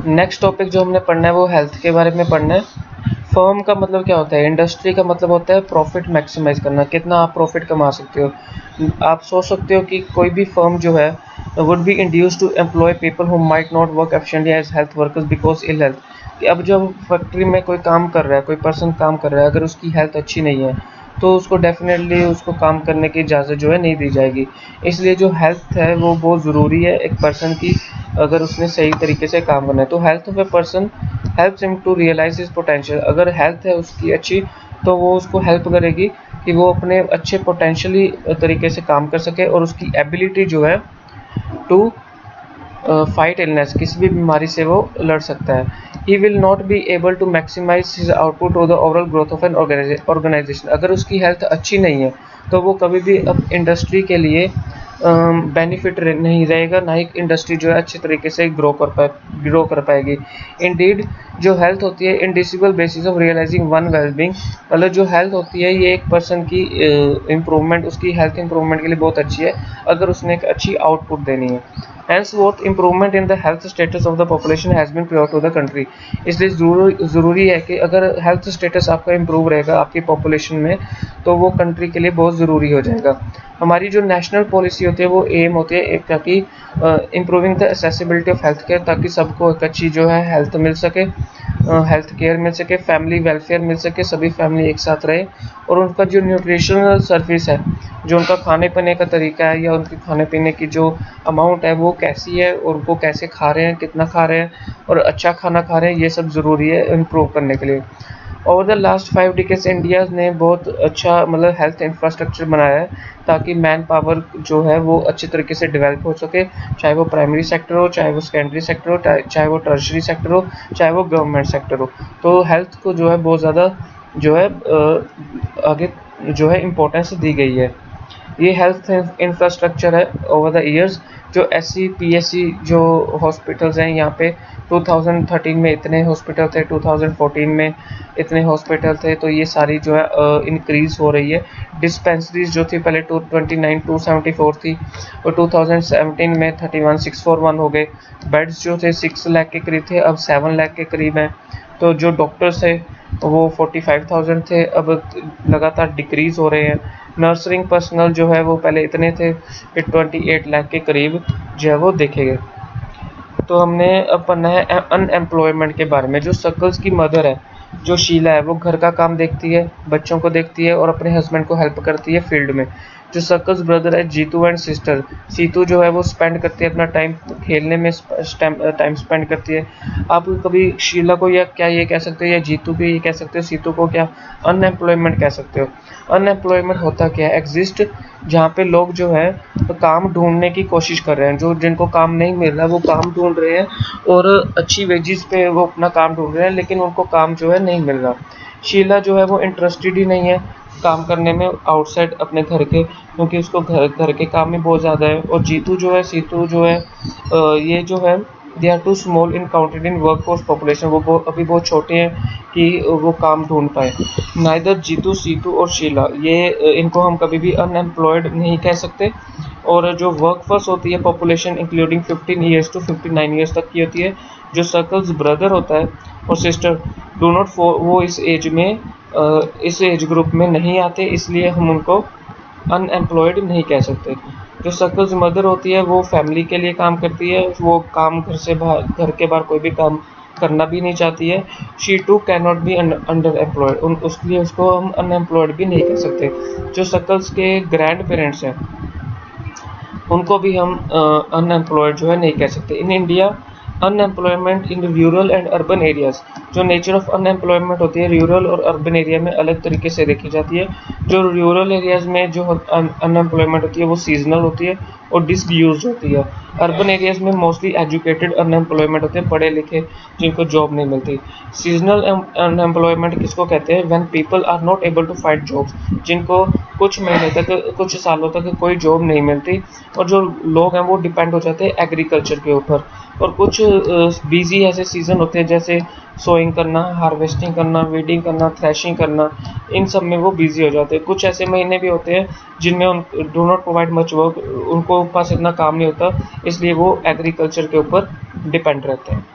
Next topic जो हमने पढ़ना है वो हेल्थ के बारे में पढ़ना है। फर्म का मतलब क्या होता है? इंडस्ट्री का मतलब होता है प्रॉफिट मैक्सिमाइज करना, कितना आप प्रॉफिट कमा सकते हो। आप सोच सकते हो कि कोई भी फर्म जो है would be induce to employ people who might not work efficiently as health workers because ill health. कि अब जब फैक्ट्री में कोई काम कर रहा है, कोई पर्सन काम कर रहा है, अगर उसकी हेल्थ अच्छी नहीं है तो उसको डेफिनेटली उसको काम करने की इजाज़त जो है नहीं दी जाएगी। इसलिए जो हेल्थ है वो बहुत ज़रूरी है एक पर्सन की, अगर उसने सही तरीके से काम करना है। तो health of a person helps him to realise his potential. अगर हेल्थ है उसकी अच्छी तो वो उसको हेल्प करेगी कि वो अपने अच्छे पोटेंशियली तरीके से काम कर सके, और उसकी एबिलिटी जो है टू फाइट इलनेस, किसी भी बीमारी से वो लड़ सकता है। He will not be able to maximise his output और the overall growth of an organisation. अगर उसकी हेल्थ अच्छी नहीं है तो वो कभी भी अब इंडस्ट्री के लिए बेनिफिट नहीं रहेगा, ना ही इंडस्ट्री जो है अच्छे तरीके से ग्रो कर पाएगी। इंडीड जो हेल्थ होती है indispensable basis of realising one wellbeing, मतलब जो हेल्थ होती है ये एक पर्सन की इम्प्रूवमेंट, उसकी हेल्थ इंप्रूवमेंट के लिए बहुत अच्छी है अगर उसने एक अच्छी आउटपुट देनी है। Henceforth, improvement in the health status of the population has been prior to the country। इसलिए ज़रूरी है कि अगर हेल्थ स्टेटस आपका इम्प्रूव रहेगा आपकी पॉपुलेशन में तो वो कंट्री के लिए बहुत ज़रूरी हो जाएगा। हमारी जो नेशनल पॉलिसी होती है वो एम होती है एक, ताकि improving the accessibility of health care, ताकि सबको एक अच्छी जो है हेल्थ मिल सके, हेल्थ केयर मिल सके, फैमिली वेलफेयर मिल सके, सभी फैमिली एक साथ रहे, और उनका जो न्यूट्रिशनल सर्विस है, जो उनका खाने पीने का तरीका है या उनके खाने पीने की जो अमाउंट है वो कैसी है, और उनको कैसे खा रहे हैं, कितना खा रहे हैं, और अच्छा खाना खा रहे हैं, ये सब ज़रूरी है इम्प्रूव करने के लिए। Over the last 5 decades India ने बहुत अच्छा मतलब हेल्थ इंफ्रास्ट्रक्चर बनाया है ताकि मैन पावर जो है वो अच्छे तरीके से डेवलप हो सके, चाहे वो प्राइमरी सेक्टर हो, चाहे वो सेकेंडरी सेक्टर हो, चाहे वो टर्शरी सेक्टर हो, चाहे वो गवर्नमेंट सेक्टर हो। तो हेल्थ को जो है बहुत ज़्यादा जो है आगे जो है इम्पोर्टेंस दी गई है। ये हेल्थ इंफ्रास्ट्रक्चर है ओवर द ईयर्स, जो एससी पीएससी जो हॉस्पिटल्स हैं यहाँ पे 2013 में इतने हॉस्पिटल थे, 2014 में इतने हॉस्पिटल थे, तो ये सारी जो है इंक्रीज़ हो रही है। डिस्पेंसरीज जो थी पहले 274 थी और 2017 में 31641 हो गए। बेड्स जो थे 6 लाख के करीब थे, अब 7 लाख के करीब हैं। तो जो डॉक्टर्स थे वो 45,000 थे, अब लगातार डिक्रीज़ हो रहे हैं। नर्सिंग पर्सनल जो है वो पहले इतने थे कि 28 लाख के करीब जो है वो देखे गए। तो हमने अब पढ़ना है अनएम्प्लॉयमेंट के बारे में। जो सकल्स की मदर है, जो शीला है, वो घर का काम देखती है, बच्चों को देखती है और अपने हस्बैंड को हेल्प करती है फील्ड में। जो सकल्स ब्रदर है जीतू एंड सिस्टर, सीतू जो है वो स्पेंड करती है अपना टाइम खेलने में, टाइम स्पेंड करती है। आप कभी शीला को या क्या ये कह सकते हो, या जीतू को ये कह सकते हो, सीतू को क्या अनएम्प्लॉयमेंट कह सकते हो? अनएम्प्लॉयमेंट होता क्या है? एग्जिस्ट जहाँ पे लोग जो है तो काम ढूंढने की कोशिश कर रहे हैं, जो जिनको काम नहीं मिल रहा वो काम ढूंढ रहे हैं और अच्छी वेजेस पे वो अपना काम ढूंढ रहे हैं, लेकिन उनको काम जो है नहीं मिल रहा। शीला जो है वो इंटरेस्टेड ही नहीं है काम करने में आउटसाइड अपने घर के, क्योंकि उसको घर के काम ही बहुत ज़्यादा है। और जीतू जो है, सीतू जो है, ये जो है they are too small in counted in work force population, वो अभी बहुत छोटे हैं कि वो काम ढूंढ पाए। नाइदर जीतू, सीतू और शीला ये इनको हम कभी भी अनएम्प्लॉयड नहीं कह सकते। और जो वर्क फोर्स होती है population including 15 years to 59 years तक की होती है। जो सर्कल्स ब्रदर होता है और सिस्टर डू नॉट वो इस एज ग्रुप में नहीं आते, इसलिए हम उनको अनएम्प्लॉयड नहीं कह सकते। जो सर्कल्स मदर होती है वो फैमिली के लिए काम करती है, वो काम घर के बाहर कोई भी काम करना भी नहीं चाहती है। She too can not be under employed, उसके लिए उसको हम अनएम्प्लॉयड भी नहीं कह सकते। जो सर्कल्स के ग्रैंड पेरेंट्स हैं उनको भी हम अनएम्प्लॉयड जो है नहीं कह सकते। In India unemployment in rural and urban areas, जो नेचर ऑफ अनएम्प्लॉयमेंट होती है रूरल और अर्बन एरिया में अलग तरीके से देखी जाती है। जो रूरल एरियाज में जो अनएम्प्लॉयमेंट होती है वो सीजनल होती है और डिसयूज होती है। अर्बन एरियाज में मोस्टली एजुकेटेड अनएम्प्लॉयमेंट होते हैं, पढ़े लिखे जिनको जॉब नहीं मिलती। सीजनल अनएम्प्लॉयमेंट किसको कहते हैं? When people are not able to find jobs, जिनको कुछ महीने तक, कुछ सालों तक कोई जॉब नहीं मिलती, और जो लोग हैं वो डिपेंड हो जाते हैं एग्रीकल्चर के ऊपर। और कुछ बिजी ऐसे सीज़न होते हैं जैसे सोइंग करना, हार्वेस्टिंग करना, वीडिंग करना, थ्रेशिंग करना, इन सब में वो बिजी हो जाते हैं। कुछ ऐसे महीने भी होते हैं जिनमें उन do not provide much work, उनको पास इतना काम नहीं होता, इसलिए वो एग्रीकल्चर के ऊपर डिपेंड रहते हैं।